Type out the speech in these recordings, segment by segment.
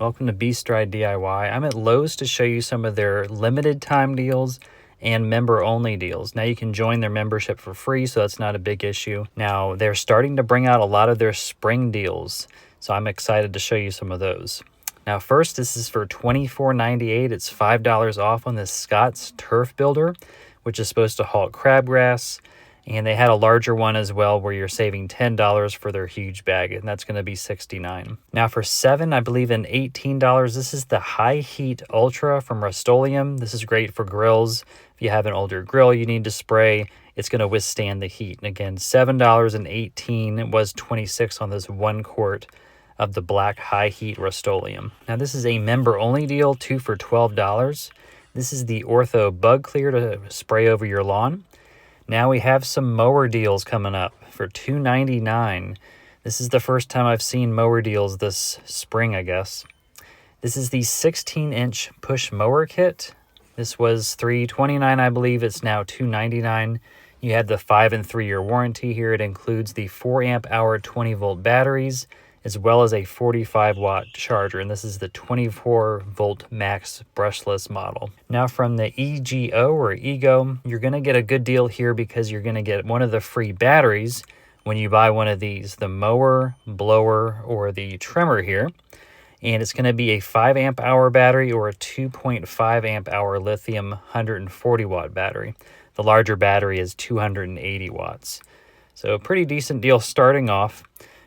Welcome to Beastride DIY. I'm at Lowe's to show you some of their limited time deals and member only deals. Now you can join their membership for free, so that's not a big issue. Now they're starting to bring out a lot of their spring deals, so I'm excited to show you some of those. Now first, this is for $24.98. It's $5 off on this Scott's Turf Builder, which is supposed to halt crabgrass. And they had a larger one as well where you're saving $10 for their huge bag, and that's going to be $69. Now for $7, I believe, and $18, this is the High Heat Ultra from Rust-Oleum. This is great for grills. If you have an older grill you need to spray, it's going to withstand the heat. And again, $7.18. It was $26 on this 1 quart of the black High Heat Rust-Oleum. Now this is a member-only deal, 2 for $12. This is the Ortho Bug Clear to spray over your lawn. Now we have some mower deals coming up for $2.99. This is the first time I've seen mower deals this spring, I guess. This is the 16-inch push mower kit. This was $3.29, I believe. It's now $2.99. You have the 5 and 3 year warranty here. It includes the 4 amp hour 20 volt batteries, as well as a 45 watt charger, and this is the 24 volt max brushless model. Now from the EGO or Ego, you're going to get a good deal here because you're going to get one of the free batteries when you buy one of these, the mower, blower, or the trimmer here. And it's going to be a 5 amp hour battery or a 2.5 amp hour lithium 140 watt battery. The larger battery is 280 watts. So a pretty decent deal starting off.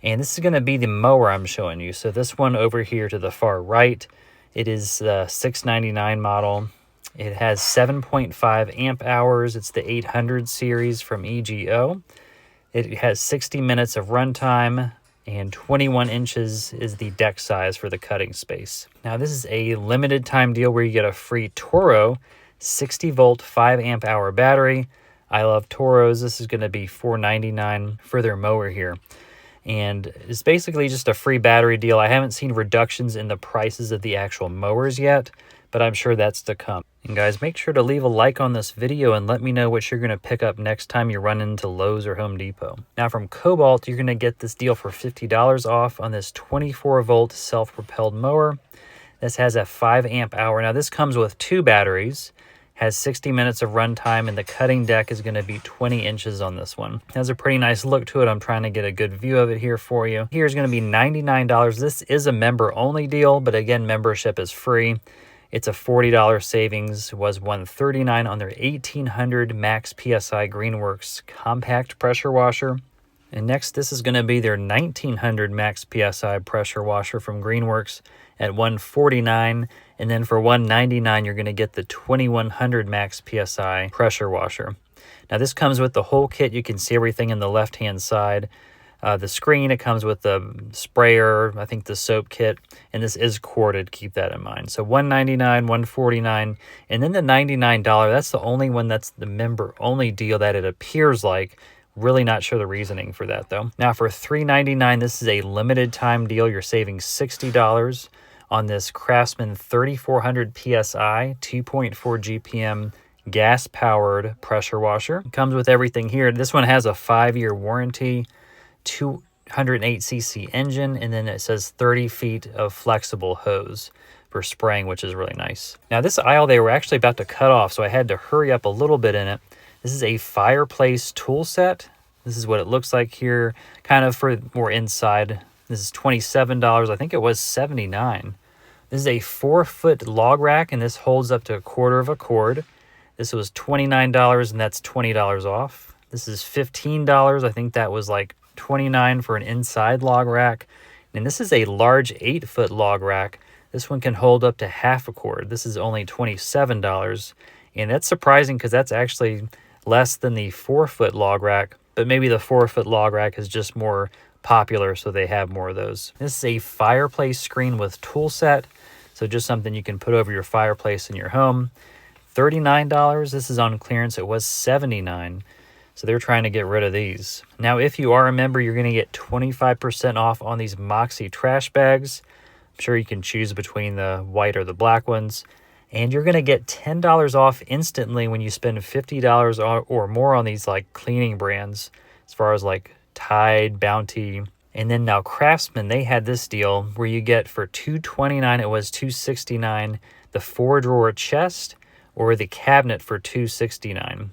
And this is going to be the mower I'm showing you. So this one over here to the far right, it is the $6.99 model. It has 7.5 amp hours. It's the 800 series from EGO. It has 60 minutes of runtime, and 21 inches is the deck size for the cutting space. Now this is a limited time deal where you get a free Toro 60 volt 5 amp hour battery. I love Toros. This is going to be $4.99 for their mower here. And it's basically just a free battery deal. I haven't seen reductions in the prices of the actual mowers yet, but I'm sure that's to come. And guys, make sure to leave a like on this video and let me know what you're going to pick up next time you run into Lowe's or Home Depot. Now from Kobalt, you're going to get this deal for $50 off on this 24 volt self-propelled mower. This has a 5 amp hour. Now this comes with 2 batteries. Has 60 minutes of runtime, and the cutting deck is going to be 20 inches on this one. It has a pretty nice look to it. I'm trying to get a good view of it here for you. Here's going to be $99. This is a member-only deal, but again, membership is free. It's a $40 savings. It was $139 on their 1800 Max PSI Greenworks compact pressure washer. And next, this is going to be their 1900 Max PSI pressure washer from Greenworks at $149. And then for $199, you're going to get the 2100 Max PSI pressure washer. Now this comes with the whole kit. You can see everything in the left-hand side. The screen, it comes with the sprayer, I think the soap kit, and this is corded. Keep that in mind. So $199, $149, and then the $99, that's the only one that's the member-only deal that it appears like. Really not sure the reasoning for that though. Now for $3.99, this is a limited time deal. You're saving $60 on this Craftsman 3400 PSI 2.4 GPM gas-powered pressure washer. It comes with everything here. This one has a 5-year warranty, 208cc engine, and then it says 30 feet of flexible hose for spraying, which is really nice. Now this aisle they were actually about to cut off, so I had to hurry up a little bit in it. This is a Fireplace tool set. This is what it looks like here, kind of for more inside. This is $27. I think it was $79. This is a 4-foot log rack, and this holds up to 1/4 of a cord. This was $29, and that's $20 off. This is $15. I think that was like $29 for an inside log rack. And this is a large 8-foot log rack. This one can hold up to 1/2 a cord. This is only $27. And that's surprising because that's actually less than the 4-foot log rack. But maybe the 4-foot log rack is just more popular, so they have more of those. This is a fireplace screen with tool set. So just something you can put over your fireplace in your home. $39. This is on clearance. It was $79. So they're trying to get rid of these. Now, if you are a member, you're going to get 25% off on these Moxie trash bags. I'm sure you can choose between the white or the black ones. And you're going to get $10 off instantly when you spend $50 or more on these like cleaning brands, as far as like Tide, Bounty, And then now Craftsman, they had this deal where you get for $229, it was $269, the 4-drawer chest or the cabinet for $269.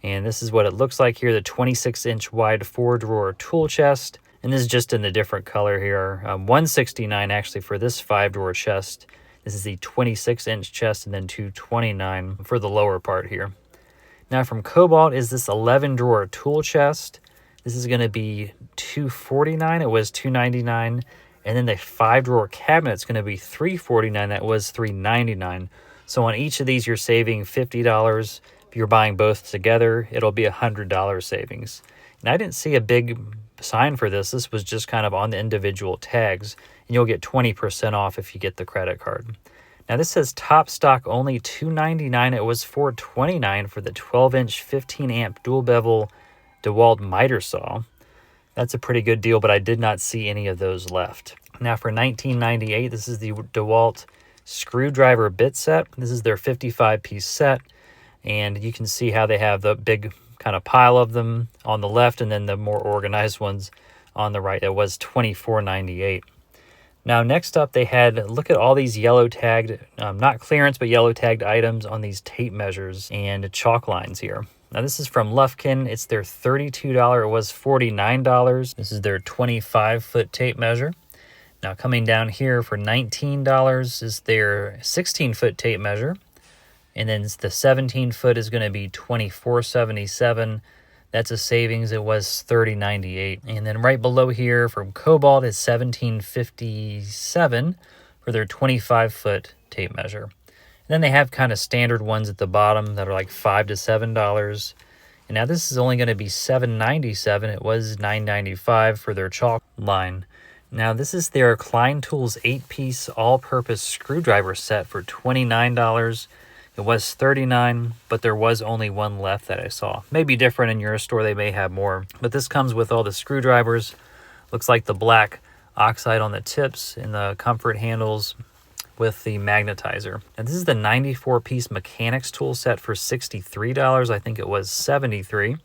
And this is what it looks like here, the 26-inch wide 4-drawer tool chest. And this is just in the different color here. $169 actually for this 5-drawer chest. This is the 26-inch chest, and then $229 for the lower part here. Now from Kobalt is this 11-drawer tool chest. This is going to be $249. It was $299. And then the 5-drawer cabinet is going to be $349. That was $399. So on each of these, you're saving $50. If you're buying both together, it'll be $100 savings. And I didn't see a big sign for this. This was just kind of on the individual tags. And you'll get 20% off if you get the credit card. Now this says top stock only $299. It was $429 for the 12-inch 15-amp dual bevel Dewalt miter saw. That's a pretty good deal, but I did not see any of those left. Now for $19.98, this is the Dewalt screwdriver bit set. This is their 55-piece set, and you can see how they have the big kind of pile of them on the left and then the more organized ones on the right. It was $24.98. Now next up, they had, look at all these yellow tagged, not clearance, but yellow tagged items on these tape measures and chalk lines here. Now this is from Lufkin. It's their $32. It was $49. This is their 25-foot tape measure. Now coming down here for $19 is their 16-foot tape measure. And then the 17-foot is going to be $24.77. That's a savings. It was $30.98. And then right below here from Kobalt is $17.57 for their 25-foot tape measure. And then they have kind of standard ones at the bottom that are like $5 to $7. And now this is only going to be $7.97. It was $9.95 for their chalk line. Now this is their Klein Tools 8-piece all-purpose screwdriver set for $29. It was $39, but there was only one left that I saw. Maybe different in your store, they may have more. But this comes with all the screwdrivers. Looks like the black oxide on the tips and the comfort handles with the magnetizer. Now this is the 94-piece mechanics tool set for $63. I think it was $73.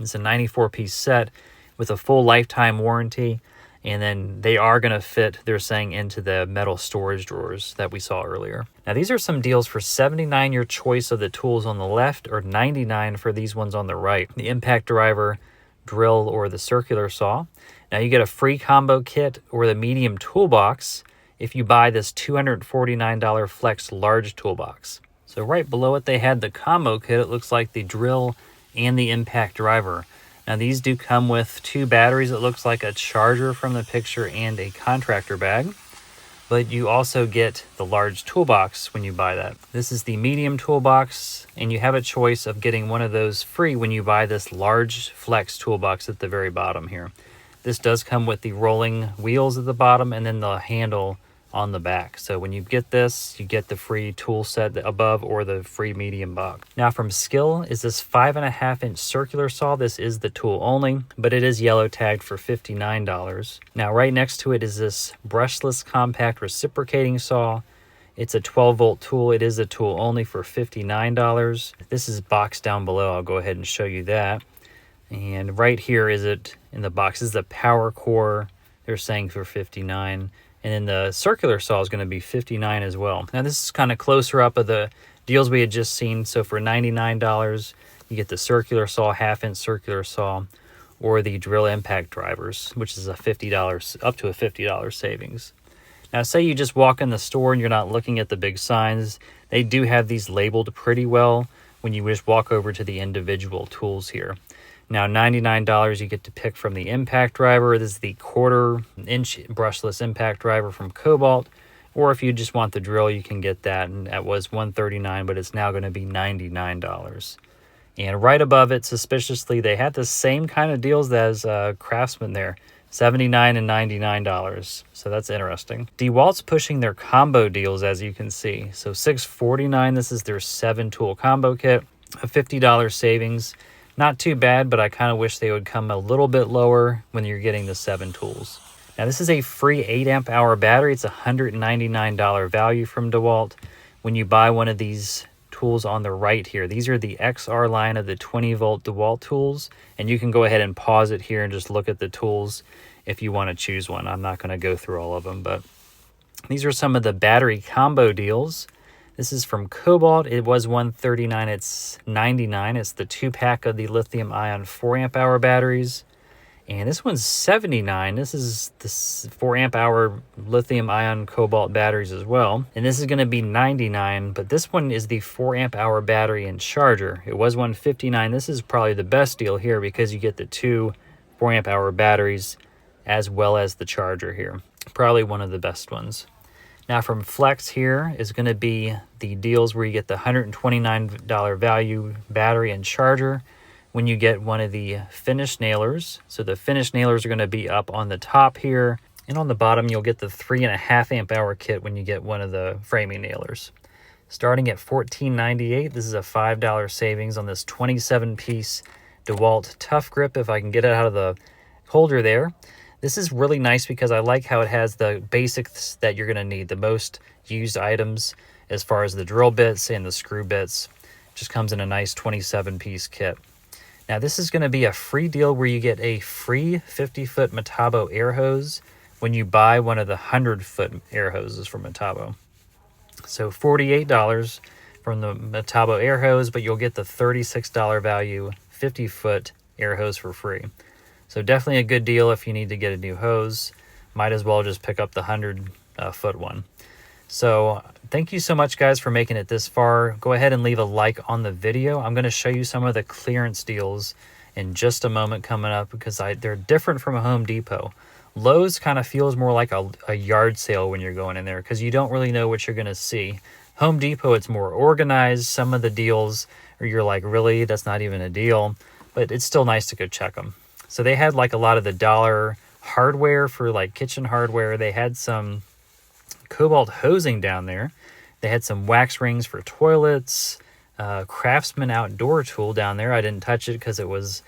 It's a 94-piece set with a full lifetime warranty. And then they are going to fit, they're saying, into the metal storage drawers that we saw earlier. Now these are some deals for $79, your choice of the tools on the left, or $99 for these ones on the right. The impact driver, drill, or the circular saw. Now you get a free combo kit or the medium toolbox if you buy this $249 Flex large toolbox. So right below it, they had the combo kit. It looks like the drill and the impact driver. Now these do come with 2 batteries. It looks like a charger from the picture and a contractor bag. But you also get the large toolbox when you buy that. This is the medium toolbox, and you have a choice of getting one of those free when you buy this large Flex toolbox at the very bottom here. This does come with the rolling wheels at the bottom and then the handle on the back. So when you get this, you get the free tool set above or the free medium box. Now from Skill is this 5.5-inch circular saw. This is the tool only, but it is yellow tagged for $59. Now right next to it is this brushless compact reciprocating saw. It's a 12-volt tool. It is a tool only for $59. This is boxed down below. I'll go ahead and show you that. And right here is it in the box. This is the power core. They're saying for $59. And then the circular saw is going to be $59 as well. Now this is kind of closer up of the deals we had just seen. So for $99, you get the circular saw, 1/2-inch circular saw, or the drill impact drivers, which is a $50, up to a $50 savings. Now say you just walk in the store and you're not looking at the big signs. They do have these labeled pretty well when you just walk over to the individual tools here. Now, $99 you get to pick from the impact driver. This is the 1/4-inch brushless impact driver from Kobalt. Or if you just want the drill, you can get that. And that was $139, but it's now going to be $99. And right above it, suspiciously, they had the same kind of deals as Craftsman there. $79 and $99. So that's interesting. Dewalt's pushing their combo deals, as you can see. So $649, this is their 7-tool combo kit. A $50 savings. Not too bad, but I kind of wish they would come a little bit lower when you're getting the 7 tools. Now this is a free 8-amp-hour battery. It's a $199 value from Dewalt. When you buy one of these tools on the right here, these are the XR line of the 20-volt Dewalt tools, and you can go ahead and pause it here and just look at the tools. if you want to choose one. I'm not going to go through all of them, but these are some of the battery combo deals. This is from Kobalt. It was $139. It's $99. It's the 2-pack of the lithium ion 4 amp hour batteries. And this one's $79. This is the 4 amp hour lithium ion cobalt batteries as well. And this is going to be $99, but this one is the 4 amp hour battery and charger. It was $159. This is probably the best deal here because you get the 2 4 amp hour batteries as well as the charger here. Probably one of the best ones. Now from Flex here is going to be the deals where you get the $129 value battery and charger when you get one of the finished nailers. So the finished nailers are going to be up on the top here, and on the bottom you'll get the 3.5 amp hour kit when you get one of the framing nailers. Starting at $14.98, this is a $5 savings on this 27-piece Dewalt Tough Grip, if I can get it out of the holder there. This is really nice because I like how it has the basics that you're going to need, the most used items as far as the drill bits and the screw bits. It just comes in a nice 27-piece kit. Now this is going to be a free deal where you get a free 50-foot Metabo air hose when you buy one of the 100-foot air hoses from Metabo. So $48 from the Metabo air hose, but you'll get the $36 value 50-foot air hose for free. So definitely a good deal if you need to get a new hose. Might as well just pick up the 100-foot one. So thank you so much, guys, for making it this far. Go ahead and leave a like on the video. I'm going to show you some of the clearance deals in just a moment coming up because they're different from a Home Depot. Lowe's kind of feels more like a yard sale when you're going in there because you don't really know what you're going to see. Home Depot, it's more organized. Some of the deals, or you're like, really? That's not even a deal. But it's still nice to go check them. So they had like a lot of the dollar hardware for like kitchen hardware. They had some Kobalt hosing down there. They had some wax rings for toilets, Craftsman outdoor tool down there. I didn't touch it because it was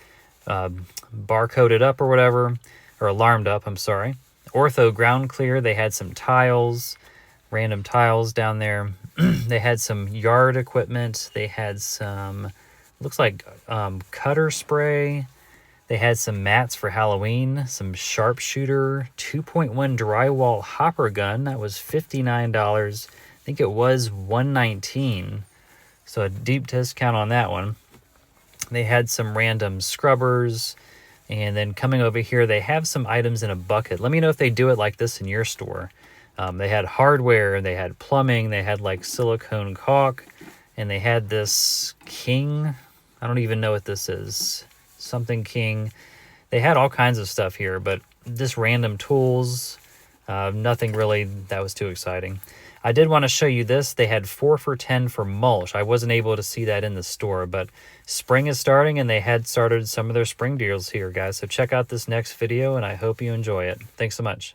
barcoded up or whatever, or alarmed up, I'm sorry. Ortho ground clear. They had some tiles, random tiles down there. They had some yard equipment. They had some, looks like cutter spray. They had some mats for Halloween, some sharpshooter 2.1 drywall hopper gun. That was $59. I think it was $119. So a deep discount on that one. They had some random scrubbers. And then coming over here, they have some items in a bucket. Let me know if they do it like this in your store. They had hardware, they had plumbing, they had like silicone caulk, and they had this king. I don't even know what this is. Something king. They had all kinds of stuff here, but just random tools. Nothing really that was too exciting. I did want to show you this. They had 4 for $10 for mulch. I wasn't able to see that in the store, but spring is starting and they had started some of their spring deals here, guys. So check out this next video and I hope you enjoy it. Thanks so much.